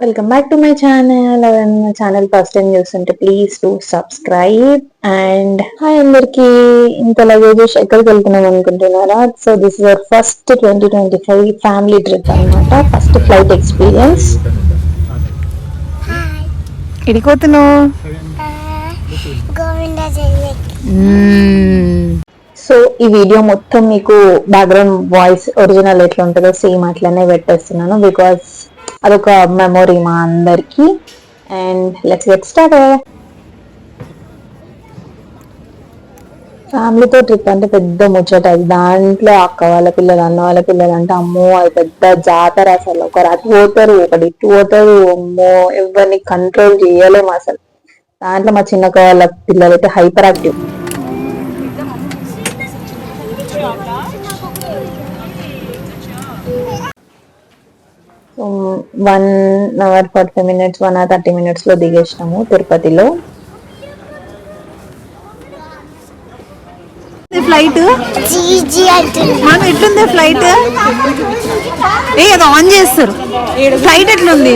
Welcome back to my channel. ఎవరైనా నా channel first time చూస్తుంటే please to subscribe. And hi అందరికి. ఇంత లగేజెస్ ఎక్కడికి వెళ్తున్నాం అనుకుంటున్నారా? So this is our first 2025 family trip అనమాట. First flight experience. ఎడిపోతున్నావు? సో ఈ వీడియో మొత్తం మీకు బ్యాక్గ్రౌండ్ వాయిస్ ఒరిజినల్ ఎట్లా ఉంటుందో సేమ్ అట్లనే పెట్టేస్తున్నాను, బికాస్ అదొక మెమొరీ మా అందరికి. And let's get started. ఫ్యామిలీతో ట్రిప్ అంటే పెద్ద ముచ్చట. దాంట్లో అక్క వాళ్ళ పిల్లలు, అన్న వాళ్ళ పిల్లలు అంటే అమ్మో అది పెద్ద జాతర. అసలు ఒకరు అటు పోతారు, ఒకటి ఇటు పోతారు. అమ్మో ఎవరిని కంట్రోల్ చేయలేము అసలు. దాంట్లో మా చిన్నక్క వాళ్ళ పిల్లలు అయితే hyper active. 1 hour 40 minutes 1 hour 30 minutes లో దిగేసినాము తిరుపతిలో. ఫ్లైట్ ఎట్లుంది? ఫ్లైట్ ఏదో ఆన్ చేస్తారు. ఫ్లైట్ ఎట్లుంది?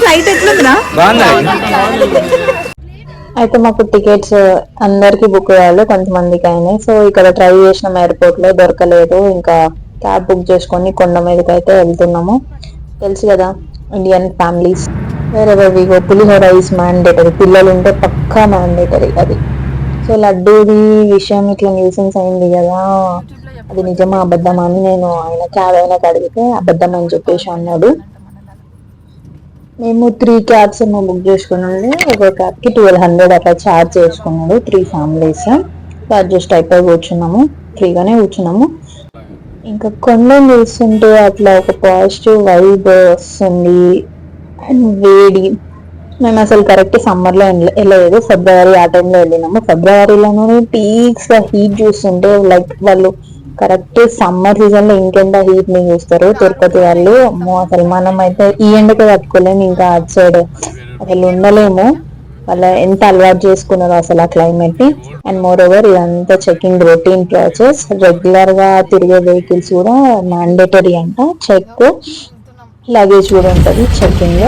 ఫ్లైట్ ఎట్లుందిరా? అయితే మాకు టికెట్స్ అందరికి బుక్ అయ్యాలి, కొంతమందికి అయినాయి. సో ఇక్కడ ట్రై చేసినాం, ఎయిర్పోర్ట్ లో దొరకలేదు. ఇంకా క్యాబ్ బుక్ చేసుకొని కొండ మీదకి అయితే వెళ్తున్నాము. తెలుసు కదా ఇండియన్ ఫ్యామిలీస్ వేరే విగో పులిహోర ఈస్ మ్యాండేటరీ. పిల్లలు ఉంటే పక్కా మ్యాండేటరీ అది. సో లడ్డూది విషయం ఇట్లా న్యూసెన్స్ అయింది కదా, అది నిజమా అబద్ధమా అని నేను ఆయన క్యాబ్ అయినా అడిగితే అబద్ధం అని చెప్పేసి అన్నాడు. మేము 3 క్యాబ్స్ ఏమో బుక్ చేసుకున్నాండి. ఒక క్యాబ్కి 1200 అట్లా ఛార్జ్ చేసుకున్నాడు. 3 ఫ్యామిలీస్ అడ్జస్ట్ అయిపోయి కూర్చున్నాము, ఫ్రీగానే కూర్చున్నాము. ఇంకా కొండను చూస్తుంటే అట్లా ఒక పాజిటివ్ వైబ్ వస్తుంది. అండ్ వేడి. మేము అసలు కరెక్ట్ సమ్మర్లో వెళ్ళలేదు, ఫిబ్రవరి ఆ టైంలో వెళ్ళినాము. ఫిబ్రవరిలోనే పీక్స్ గా హీట్ చూస్తుంటే లైక్ వాళ్ళు కరెక్ట్ సమ్మర్ సీజన్ లో ఇంకెంత హీట్ ని చూస్తారు తిరుపతి వాళ్ళు. అమ్మో అసలు మనం అయితే ఈ ఎండకే తట్టుకోలేము, ఇంకా అటు సైడ్ అసలు ఉండలేము. వాళ్ళ ఎంత అలవాటు చేసుకున్నారో అసలు ఆ క్లైమేట్ ని. అండ్ మోర్ ఓవర్ ఇదంతా చెకింగ్ రొటీన్ ప్రాసెస్. రెగ్యులర్ గా తిరిగే వెహికల్స్ కూడా మ్యాండేటరీ అంట చెక్. లగేజ్ కూడా ఉంటది చెకింగ్.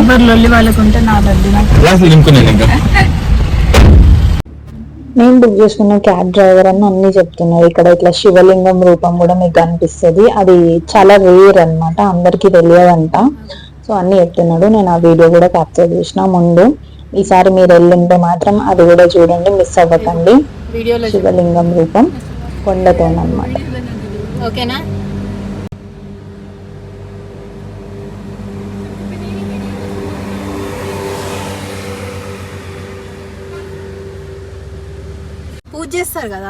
నేను బుక్ చేసుకున్న క్యాబ్ డ్రైవర్ అని అన్ని చెప్తున్నారు. ఇక్కడ ఇట్లా శివలింగం రూపం కూడా మీకు కనిపిస్తుంది. అది చాలా రేర్ అనమాట, అందరికి తెలియదంట. సో అన్ని చెప్తున్నాడు. నేను ఆ వీడియో కూడా క్యాప్చర్ చేసిన ముందు. ఈసారి మీరు వెళ్ళింటే మాత్రం అది కూడా చూడండి, మిస్ అవ్వకండి. శివలింగం రూపం కొండతోనమాట. ఓకేనా? పూజ చేస్తారు కదా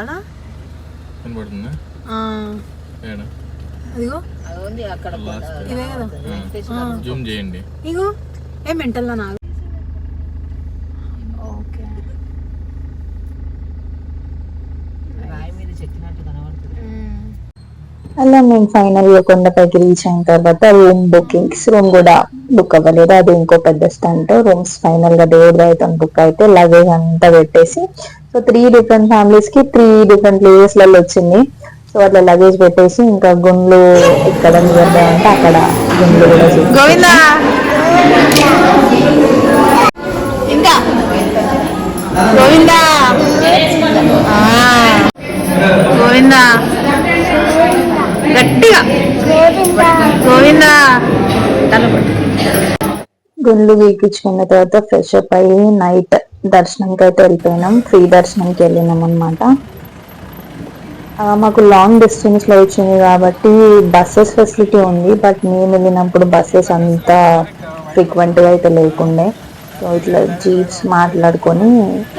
ఇగో ఏ మెంటల్ నా. అలా మేము ఫైనల్ గా కొండపైకి రీచ్ అయిన తర్వాత రూమ్ కూడా బుక్ అవ్వలేదు. అది ఇంకో పెద్ద స్టంట్. రూమ్స్ ఫైనల్ గా దేవుడి అయితే బుక్ అయితే లగేజ్ అంతా పెట్టేసి, సో 3 డిఫరెంట్ ఫ్యామిలీస్ కి 3 డిఫరెంట్ ప్లేసెస్ లలో వచ్చింది. సో అట్లా లగేజ్ పెట్టేసి ఇంకా గుండ్లు ఇక్కడ నియర్ బై అంటే అక్కడ గుండ్లు కూడా గోవిందా గోవిందా గోవిందా గట్టిగా గోవిందా. గుండ్లు గీకించుకున్న తర్వాత ఫ్రెష్ అప్ అయ్యి నైట్ దర్శనంకి అయితే వెళ్ళిపోయినాం. ఫ్రీ దర్శనంకి వెళ్ళినాం అనమాట. మాకు లాంగ్ డిస్టెన్స్ లో వచ్చింది కాబట్టి బస్సెస్ ఫెసిలిటీ ఉంది, బట్ మేము వెళ్ళినప్పుడు బస్సెస్ అంతా ఫ్రీక్వెంట్ గా అయితే లేకుండే. సో ఇట్లా జీప్స్ మాట్లాడుకొని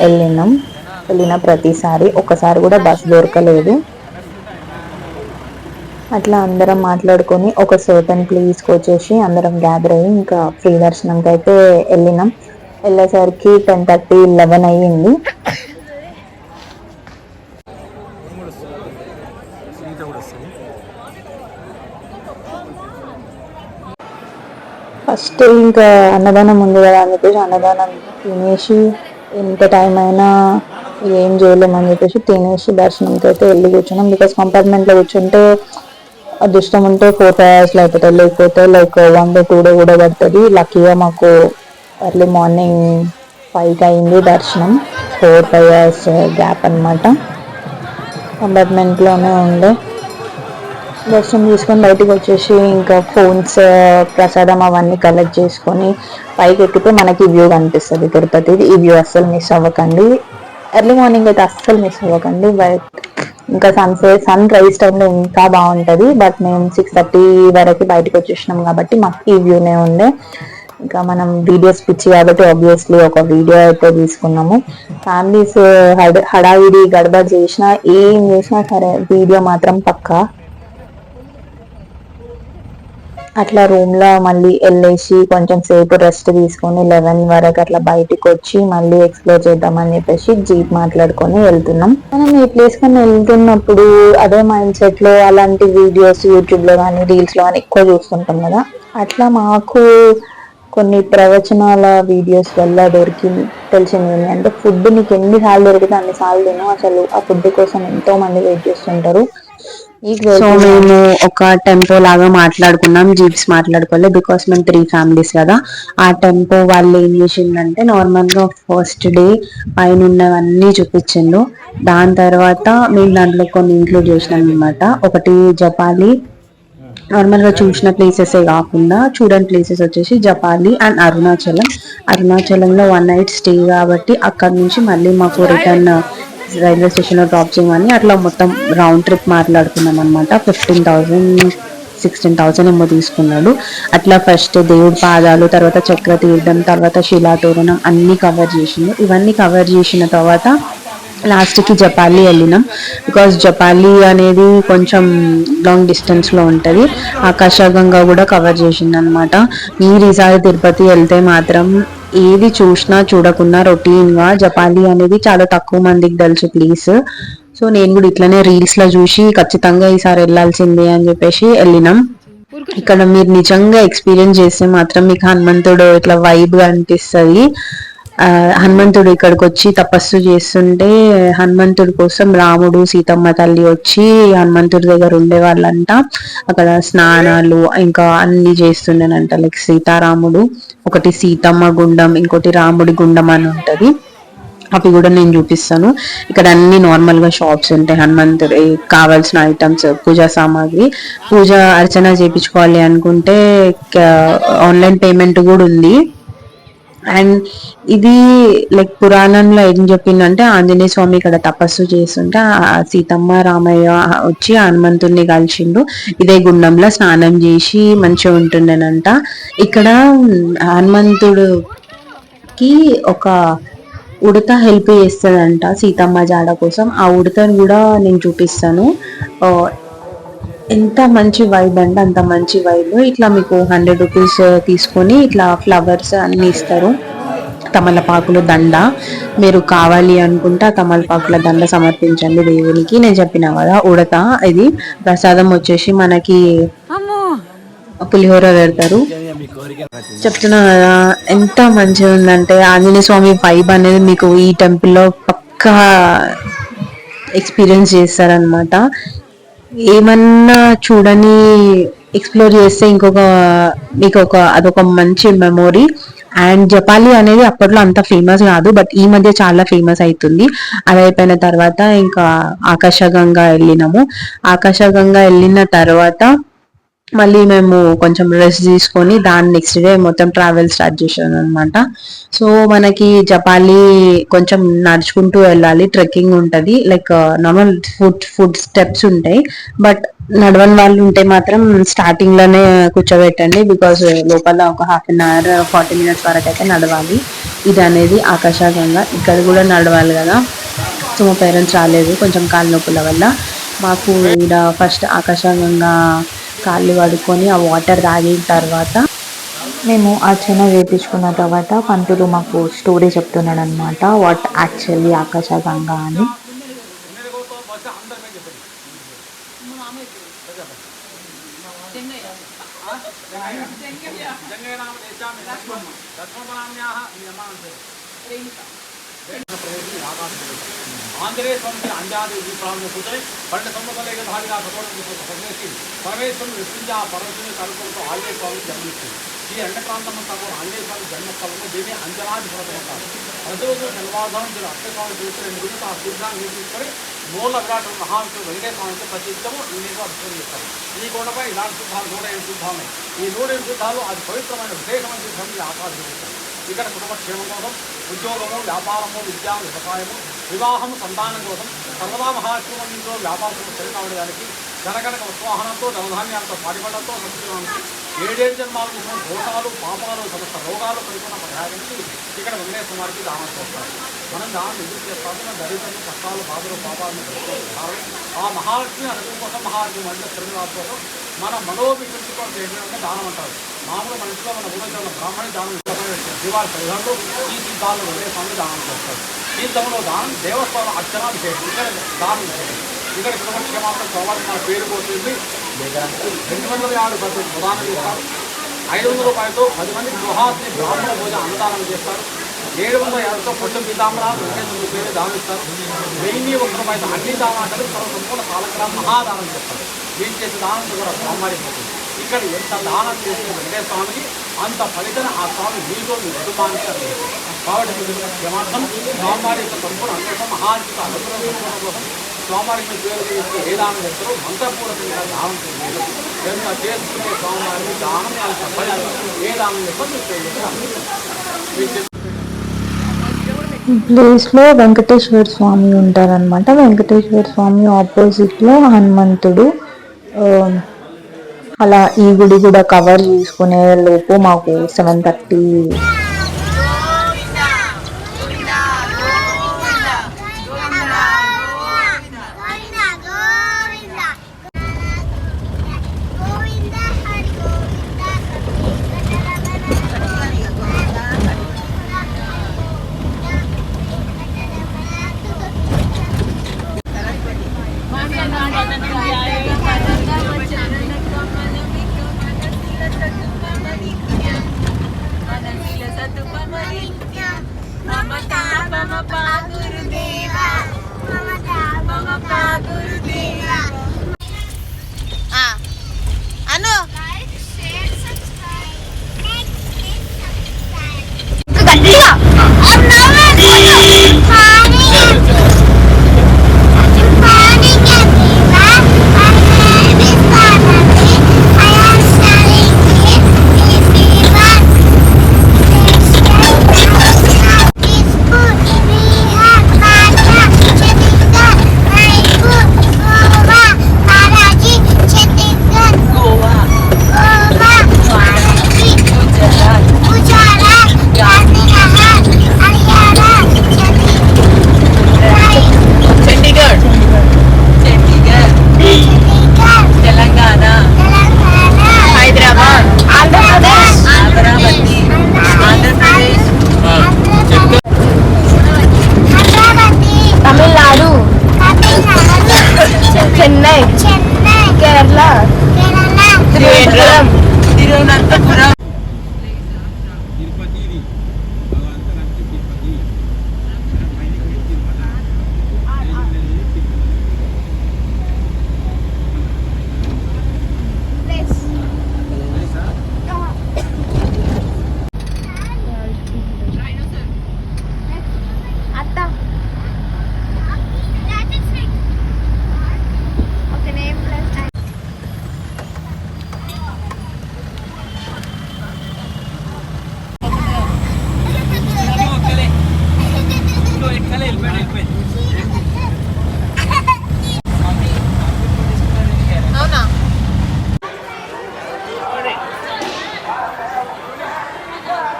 వెళ్ళిన ప్రతిసారి ఒకసారి కూడా బస్ దొరకలేదు. అట్లా అందరం మాట్లాడుకొని ఒక సర్టన్ ప్లేస్కి వచ్చేసి అందరం గ్యాదర్ అయ్యి ఇంకా ఫ్రీ దర్శనంకి అయితే వెళ్ళేసరికి 10:30 11 అయ్యింది. ఫస్ట్ ఇంకా అన్నదానం ఉంది కదా అని చెప్పేసి అన్నదానం తినేసి ఎంత టైం అయినా ఏం చేయలేమని చెప్పేసి తినేసి దర్శనంకి అయితే వెళ్ళి కూర్చున్నాం. బికాస్ కంపార్ట్మెంట్లో కూర్చుంటే అదృష్టం ఉంటే 4-5 అవర్స్లో అయిపోతుంది, లేకపోతే లైక్ 1 డే 2 డే కూడా పడుతుంది. లక్కీగా మాకు ఎర్లీ మార్నింగ్ 5కి అయింది దర్శనం. 4-5 అవర్స్ గ్యాప్ అనమాట. కంపార్ట్మెంట్లోనే ఉండే దర్శనం తీసుకొని బయటకు వచ్చేసి ఇంకా ఫోన్స్, ప్రసాదం అవన్నీ కలెక్ట్ చేసుకొని పైకి ఎక్కితే మనకి వ్యూ కనిపిస్తుంది తిరుపతిది. ఈ వ్యూ అస్సలు మిస్ అవ్వకండి. ఎర్లీ మార్నింగ్ అయితే అస్సలు మిస్ అవ్వకండి. బట్ ఇంకా సన్ రైజ్ టైంలో ఇంకా బాగుంటుంది. బట్ మేము 6:30 వరకు బయటకు వచ్చేసినాం కాబట్టి మాకు ఈ వ్యూనే ఉండే. ఇంకా మనం వీడియోస్ పిచ్చి కాబట్టి ఆబ్వియస్లీ ఒక వీడియో అయితే తీసుకున్నాము. ఫ్యామిలీస్ హడావిడి గడబడి చేసినా ఏం చేసినా సరే వీడియో మాత్రం పక్కా. అట్లా రూమ్లో మళ్ళీ వెళ్ళేసి కొంచెం సేపు రెస్ట్ తీసుకొని 11 వరకు అట్లా బయటికి వచ్చి మళ్ళీ ఎక్స్ప్లోర్ చేద్దామని చెప్పేసి జీప్ మాట్లాడుకొని వెళ్తున్నాం. మనం ఈ ప్లేస్ కన్నా వెళ్తున్నప్పుడు అదే మైండ్ సెట్ లో అలాంటి వీడియోస్ యూట్యూబ్ లో కానీ రీల్స్ లో కానీ ఎక్కువ చూస్తుంటాం కదా. అట్లా మాకు కొన్ని ప్రవచనాల వీడియోస్ వల్ల తెలిసింది ఏంటంటే ఫుడ్ నీకు ఎన్నిసార్లు దొరికితే అన్నిసార్లు తిను. అసలు ఆ ఫుడ్ కోసం ఎంతో మంది వెయిట్ చేస్తుంటారు. సో మేము ఒక టెంపో లాగా మాట్లాడుకున్నాం, జీప్స్ మాట్లాడుకోలేదు. బికాస్ మేము 3 ఫ్యామిలీస్ కదా. ఆ టెంపో వాళ్ళు ఏం చేసిందంటే నార్మల్ గా ఫస్ట్ డే పైన ఉన్నవన్నీ చూపించిండు. దాని తర్వాత మేము దాంట్లో కొన్ని ఇంక్లూడ్ చేసినాం అనమాట. ఒకటి జపాలి, నార్మల్ గా చూసిన ప్లేసెస్ కాకుండా చూడని ప్లేసెస్ వచ్చేసి జపాలి అండ్ అరుణాచలంలో 1 నైట్ స్టే కాబట్టి అక్కడ నుంచి మళ్ళీ మాకు రిటర్న్ రైల్వే స్టేషన్ లో డ్రాప్ చేయమని అట్లా మొత్తం రౌండ్ ట్రిప్ మాట్లాడుకున్నాం అనమాట. 15,000 16,000 ఏమో తీసుకున్నాడు. అట్లా ఫస్ట్ దేవుడి పాదాలు, తర్వాత చక్ర తీర్థం, తర్వాత శిలాతోరణం అన్ని కవర్ చేసిండు. ఇవన్నీ కవర్ చేసిన తర్వాత లాస్ట్ కి జపాలి వెళ్ళినాం. బికాస్ జపాలి అనేది కొంచెం లాంగ్ డిస్టెన్స్ లో ఉంటది. ఆకాశగంగా కూడా కవర్ చేసింది అనమాట. మీరు ఈసారి తిరుపతి వెళ్తే మాత్రం ఏది చూసినా చూడకున్నా రొటీన్ గా జపాలి అనేది చాలా తక్కువ మందికి తెలుసు ప్లీజ్. సో నేను కూడా ఇట్లనే రీల్స్ లో చూసి ఖచ్చితంగా ఈసారి వెళ్ళాల్సిందే అని చెప్పేసి వెళ్ళినాం. ఇక్కడ మీరు నిజంగా ఎక్స్పీరియన్స్ చేస్తే మాత్రం మీకు హనుమంతుడు ఇట్లా వైబ్ అనిపిస్తుంది. హనుమంతుడు ఇక్కడికి వచ్చి తపస్సు చేస్తుంటే హనుమంతుడి కోసం రాముడు సీతమ్మ తల్లి వచ్చి హనుమంతుడి దగ్గర ఉండే వాళ్ళంట. అక్కడ స్నానాలు ఇంకా అన్ని చేస్తుండేనంట. లైక్ సీతారాముడు, ఒకటి సీతమ్మ గుండం, ఇంకోటి రాముడి గుండం అని ఉంటది. అవి కూడా నేను చూపిస్తాను. ఇక్కడ అన్ని నార్మల్ గా షాప్స్ ఉంటాయి. హనుమంతుడి కావాల్సిన ఐటమ్స్, పూజా సామాగ్రి, పూజ అర్చన చేయించుకోవాలి అనుకుంటే ఆన్లైన్ పేమెంట్ కూడా ఉంది. అండ్ ఇది లైక్ పురాణంలో ఏం చెప్పిందంటే ఆంజనేయ స్వామి ఇక్కడ తపస్సు చేస్తుంటే సీతమ్మ రామయ్య వచ్చి హనుమంతుడిని కలిసిండు. ఇదే గుండంలో స్నానం చేసి మంచిగా ఉంటుండేనంట. ఇక్కడ హనుమంతుడికి ఒక ఉడత హెల్ప్ చేస్తుందంట సీతమ్మ జాడ కోసం. ఆ ఉడతను కూడా నేను చూపిస్తాను. ఎంత మంచి వైబ్ అంటే అంత మంచి వైబ్. ఇట్లా మీకు 100 రూపీస్ తీసుకొని ఇట్లా ఫ్లవర్స్ అన్ని ఇస్తారు. తమలపాకులు దండ, మీరు కావాలి అనుకుంటే ఆ తమలపాకుల దండ సమర్పించండి దేవునికి. నేను చెప్పిన కదా ఉడత. ఇది ప్రసాదం వచ్చేసి మనకి పులిహోర పెడతారు. చెప్తున్నా కదా ఎంత మంచిగా ఉందంటే ఆంజనేయ స్వామి వైబ్ అనేది మీకు ఈ టెంపుల్ లో పక్కా ఎక్స్పీరియన్స్ చేస్తారనమాట. ఏమన్నా చూడని ఎక్స్ప్లోర్ చేస్తే అదొక మంచి మెమొరీ. అండ్ జపాలి అనేది అప్పట్లో అంత ఫేమస్ కాదు, బట్ ఈ మధ్య చాలా ఫేమస్ అవుతుంది. అది అయిపోయిన తర్వాత ఇంకా ఆకాశగంగా వెళ్ళినాము. ఆకాశగంగా వెళ్ళిన తర్వాత మళ్ళీ మేము కొంచెం రెస్ట్ తీసుకొని దాని నెక్స్ట్ డే మొత్తం ట్రావెల్ స్టార్ట్ చేసాం అనమాట. సో మనకి జపాలి కొంచెం నడుచుకుంటూ వెళ్ళాలి, ట్రెక్కింగ్ ఉంటది. లైక్ నార్మల్ ఫుడ్ స్టెప్స్ ఉంటాయి. బట్ నడవని వాళ్ళు ఉంటే మాత్రం స్టార్టింగ్ లోనే కూర్చోబెట్టండి. బికాస్ లోపల ఒక 1/2 అవర్ 40 మినిట్స్ వరకు అయితే నడవాలి. ఇది అనేది ఆకాశగంగా. ఇక్కడ కూడా నడవాలి కదా. సో మా పేరెంట్స్ రాలేదు కొంచెం కాళ్ళ నొప్పుల వల్ల. మాకు ఇక్కడ ఫస్ట్ ఆకాశగంగా కాళ్ళు కడుక్కొని ఆ వాటర్ తాగిన తర్వాత మేము అర్చన చేయించుకున్న తర్వాత పంతులు మాకు స్టోరీ చెప్తున్నాడు అనమాట, వాట్ యాక్చువల్లీ ఆకాశగంగా అని. ఆంజనేయ స్వామికి అంజాది ఈ ప్రాంతం కూర్చొని 12 సంవత్సరాలుగా భారీగా సపోర్ట్ పరమేశ్వరుడు విష్ణుజ పరమేశ్వరుని కలుపులతో ఆంజనేయ స్వామికి జన్మిస్తుంది. ఈ రెండ ప్రాంతం అంతా కూడా ఆంజనేయ స్వామి జన్మస్థలంలో దీన్ని అంజనాది పర్వతం అంటారు. ప్రతిరోజు జన్మవాదం అక్షయస్వామి చూసి 2 రోజులు ఆ తీర్థాన్ని తీసుకొని మూల విరాట్ మహావిష్ణువు వెంకటేశ్వర స్వామికి ప్రతిష్టము ఇండియా అభిషేకం చేస్తారు. ఈ కొండపై ఇలాంటి శుద్ధాలు 107 శుద్ధాలు ఉన్నాయి. ఈ 107 శుద్ధాలు అది పవిత్రమైన విశేషమైన శుద్ధాన్ని ఆపాదిస్తారు. ఇక్కడ కుటుంబ క్షేమం కోసం, ఉద్యోగము, వ్యాపారము, విద్య, వ్యవసాయము, వివాహం, సంతానం కోసం సర్వదా మహాశివం ఇంట్లో వ్యాపార సమస్యలు కావడానికి జనగణక ఉత్సాహనంతో ధనధాన్యాలతో పాటిపడంతో సంస్కృతి 7 జన్మాలు చేసిన దోషాలు, పాపాలు, సమస్త రోగాలు పరిపూర్ణ పరిహారించి ఇక్కడ వెంకటేశ్వర వారికి దానం చేస్తారు. మనం దాన్ని ఎదురు చేస్తాము. మన దరిద్రము, కష్టాలు, బాధలు, పాపాలను ఆ మహాలక్ష్మి అనుభవం కోసం మహాలక్ష్మి మండల తిరుగులాల కోసం మన మనోభివృద్ధి కోసం చేయడం దానం అంటారు. మామూలు మనిషిలో మన ఊళ్ళో బ్రాహ్మణి దానం దివాళ పరిహారంలో ఈ తీర్థాలు వెంకటేశ్వరాన్ని దానం చేస్తారు. తీర్థంలో దానం దేవస్థానం అర్చనాభిషేకం ఇక్కడ దానం చేయాలి. ఇక్కడ కుటుంబక్షేమాత్రం చదవాలి మన పేరు పోతుంది. 250 ప్రదానం చేస్తారు. 500 రూపాయలతో 10 మంది గృహాన్ని బ్రాహ్మణ భోజన అన్నదానం చేస్తారు. 750తో పొట్టు పీతాంబరాలు వెంకటేశ్వర పేరు దానిస్తారు. 1001 రూపాయలతో అన్ని దానాలు సంపూర్ణ కాలగ్రామ మహాదానం చేస్తారు. వీళ్ళు చేసే దానం కూడా బ్రహ్మాడిపోతుంది. ఇక్కడ ఎంత దానం చేసిన వెంకటేశ్వర స్వామికి అంత ఫలితం ఆ స్వామి మీతో మీ కుటుంబానికి కాబట్టి క్షమార్థం స్వామివారి యొక్క సంపూర్ణ అంత మహార్జిత అనుగ్రహం కోసం స్వామివారికి పేరు చేస్తే ఏ దానం చేస్తారో మంత్రపూర్వకంగా దానం చేయాలి. ఎంత చేసుకునే స్వామివారిని దానం ఏ దానం చేస్తారో ఈ ప్లేస్లో వెంకటేశ్వర స్వామి ఉంటారనమాట. వెంకటేశ్వర స్వామి ఆపోజిట్లో హనుమంతుడు. అలా ఈ గుడి కూడా కవర్ చేసుకునే లోపు మాకు 7:30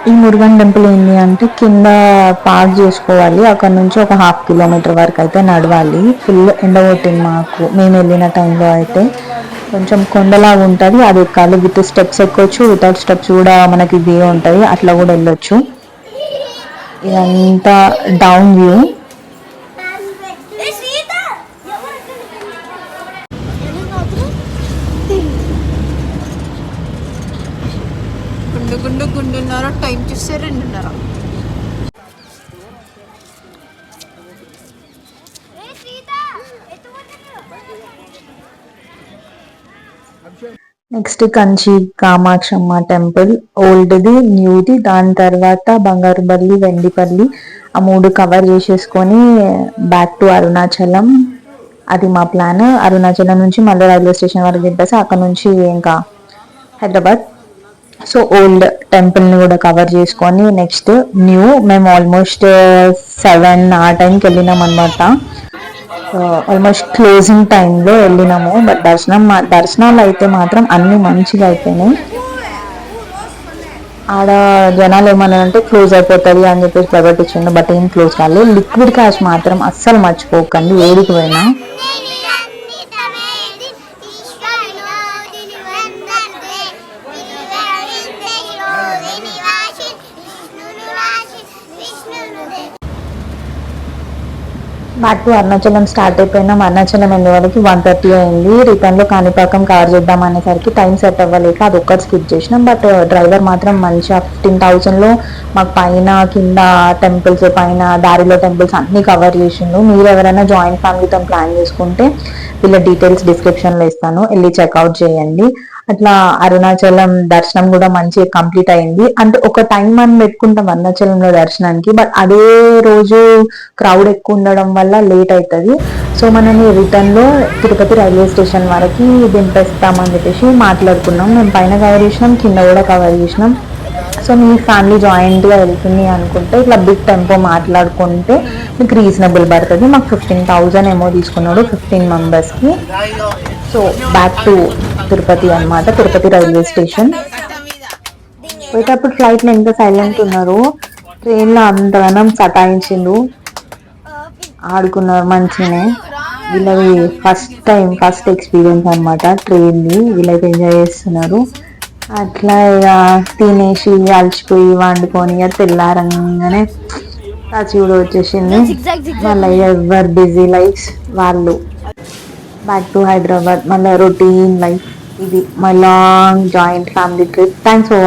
ఈ మురుగన్ టెంపుల్ ఏంటి అంటే కింద పార్క్ చేసుకోవాలి. అక్కడ నుంచి ఒక 1/2 కిలోమీటర్ వరకు అయితే నడవాలి. ఫుల్ ఎండ కొట్టింది మాకు. మేము వెళ్ళిన టైంలో అయితే కొంచెం కొండలాగా ఉంటుంది. అది ఎక్కాలి. విత్ స్టెప్స్ ఎక్కొచ్చు, వితౌట్ స్టెప్స్ కూడా మనకి వ్యూ ఉంటుంది. అట్లా కూడా వెళ్ళొచ్చు. ఇదంతా డౌన్ వ్యూ. గుండున్నర టైం చూస్తే 2:30. నెక్స్ట్ కంచి కామాక్షమ్మ టెంపుల్, ఓల్డ్ది న్యూది, దాని తర్వాత బంగారుపల్లి వెండిపల్లి, ఆ 3 కవర్ చేసేసుకొని బ్యాక్ టు అరుణాచలం. అది మా ప్లాన్. అరుణాచలం నుంచి మళ్ళీ రైల్వే స్టేషన్ వరకు దింపేసి అక్కడ నుంచి ఇంకా హైదరాబాద్. సో ఓల్డ్ టెంపుల్ని కూడా కవర్ చేసుకొని నెక్స్ట్ న్యూ. మేము ఆల్మోస్ట్ 7 ఆ టైంకి వెళ్ళినాం అనమాట. ఆల్మోస్ట్ క్లోజింగ్ టైంలో వెళ్ళినాము. బట్ దర్శనాలు అయితే మాత్రం అన్ని మంచిగా అయిపోయినాయి. ఆడ జనాలు ఏమన్నారంటే క్లోజ్ అయిపోతుంది అని చెప్పేసి ప్రకటించిండు, బట్ ఏం క్లోజ్ కాలేదు. లిక్విడ్ క్యాష్ మాత్రం అస్సలు మర్చిపోకండి ఏడికి పోయినా. బ్యాక్ టు అరుణాచలం స్టార్ట్ అయిపోయినాం. అరుణాచలం వెళ్ళే వరకు 1:30 అయింది. రిటర్న్లో కాణిపాకం కవర్ చేద్దాం అనేసరికి టైం సెట్ అవ్వలేక అది ఒక్కటి స్కిప్ చేసినాం. బట్ డ్రైవర్ మాత్రం మంచిగా 15,000లో మాకు పైన కింద టెంపుల్స్, పైన దారిలో టెంపుల్స్ అన్నీ కవర్ చేసిండు. మీరు ఎవరైనా జాయింట్ ఫ్యామిలీతో ప్లాన్ చేసుకుంటే వీళ్ళ డీటెయిల్స్ డిస్క్రిప్షన్లో ఇస్తాను, వెళ్ళి చెక్అవుట్ చేయండి. అట్లా అరుణాచలం దర్శనం కూడా మంచిగా కంప్లీట్ అయింది. అంటే ఒక టైం అని పెట్టుకుంటాం అరుణాచలంలో దర్శనానికి, బట్ అదే రోజు క్రౌడ్ ఎక్కువ ఉండడం వల్ల లేట్ అవుతుంది. సో మనని రిటర్న్లో తిరుపతి రైల్వే స్టేషన్ వరకు దింపేస్తామని చెప్పేసి మాట్లాడుకున్నాం. మేము పైన కవర్ చేసినాం, కింద కూడా కవర్ చేసినాం. సో మీ ఫ్యామిలీ జాయింట్గా వెళ్తుంది అనుకుంటే ఇట్లా బిగ్ టెంపో మాట్లాడుకుంటే మీకు రీజనబుల్ పడుతుంది. మాకు 15,000 ఏమో తీసుకున్నాడు 15 మెంబర్స్కి. సో బ్యాక్ టు తిరుపతి అనమాట, తిరుపతి రైల్వే స్టేషన్. పోయేటప్పుడు ఫ్లైట్లో ఎంత సైలెంట్ ఉన్నారు, ట్రైన్లో అంతగానం సతాయించిండు. ఆడుకున్నారు మంచిగానే. వీళ్ళవి ఫస్ట్ ఎక్స్పీరియన్స్ అనమాట ట్రైన్ది. వీళ్ళైతే ఎంజాయ్ చేస్తున్నారు. అట్లా ఇక తినేసి అలసిపోయి వండుకొని ఇక తెల్లారంగానే టచ్ కూడా వచ్చేసింది. మళ్ళీ ఎవరు బిజీ లైఫ్స్ వాళ్ళు. బ్యాక్ టు హైదరాబాద్, మళ్ళీ రొటీన్ లైఫ్. ఇది my long joint family trip. Thanks for